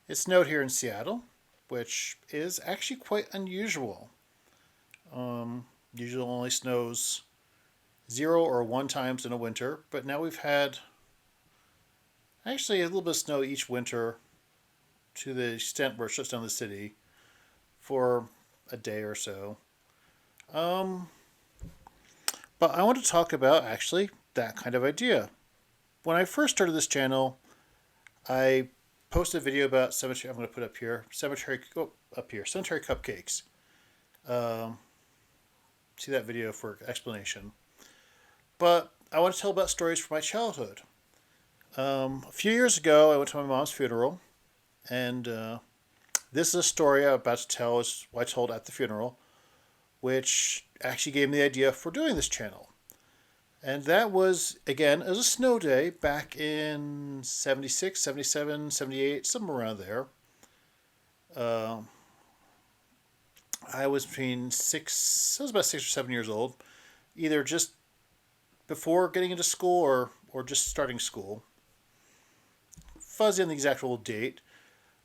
It snowed here in Seattle, which is actually quite unusual. Usually only snows 0 or 1 times in a winter, but now we've had actually a little bit of snow each winter to the extent where it shuts down the city for a day or so. Um, but I want to talk about actually that kind of idea. When I first started this channel, I posted a video about cemetery. I'm going to put up here cemetery. Oh, up here cemetery cupcakes. Um, See that video for explanation. But I want to tell about stories from my childhood. A few years ago, I went to my mom's funeral, and this is a story I'm about to tell. Is what I told at the funeral, which actually gave me the idea for doing this channel. And that was, again, it was a snow day back in 76, 77, 78, somewhere around there. Uh, I was I was about 6 or 7 years old, either just before getting into school or just starting school. Fuzzy on the exact date,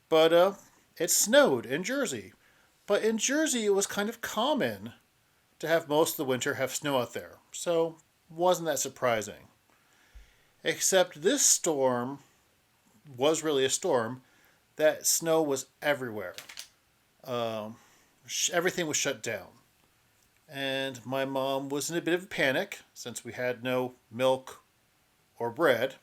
but it snowed in Jersey. But in Jersey, it was kind of common to have most of the winter have snow out there, so wasn't that surprising. Except this storm was really a storm. That snow was everywhere. Um, Everything was shut down. And my mom was in a bit of a panic since we had no milk or bread.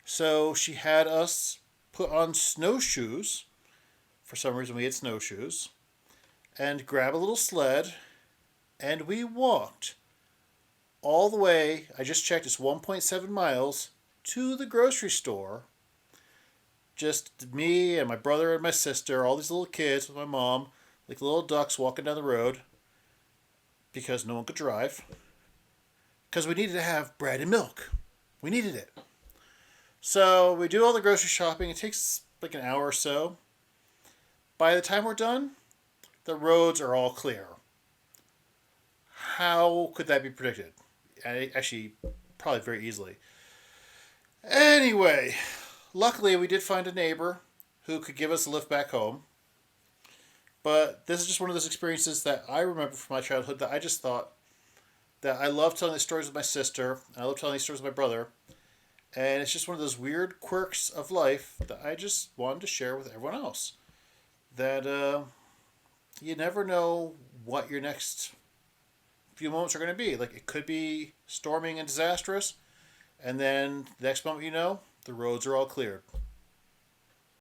So she had us put on snowshoes. For some reason, we had snowshoes. And grab a little sled. And we walked all the way, I just checked, it's 1.7 miles to the grocery store. Just me and my brother and my sister, all these little kids with my mom, like little ducks walking down the road because no one could drive. Because we needed to have bread and milk. We needed it. So we do all the grocery shopping. It takes like an hour or so. By the time we're done, the roads are all clear. How could that be predicted? Actually, probably very easily. Anyway, luckily we did find a neighbor who could give us a lift back home. But this is just one of those experiences that I remember from my childhood that I just thought that I love telling these stories with my sister. And I love telling these stories with my brother. And it's just one of those weird quirks of life that I just wanted to share with everyone else. That you never know what your next few moments are going to be. Like, it could be storming and disastrous, and then the next moment you know, the roads are all cleared.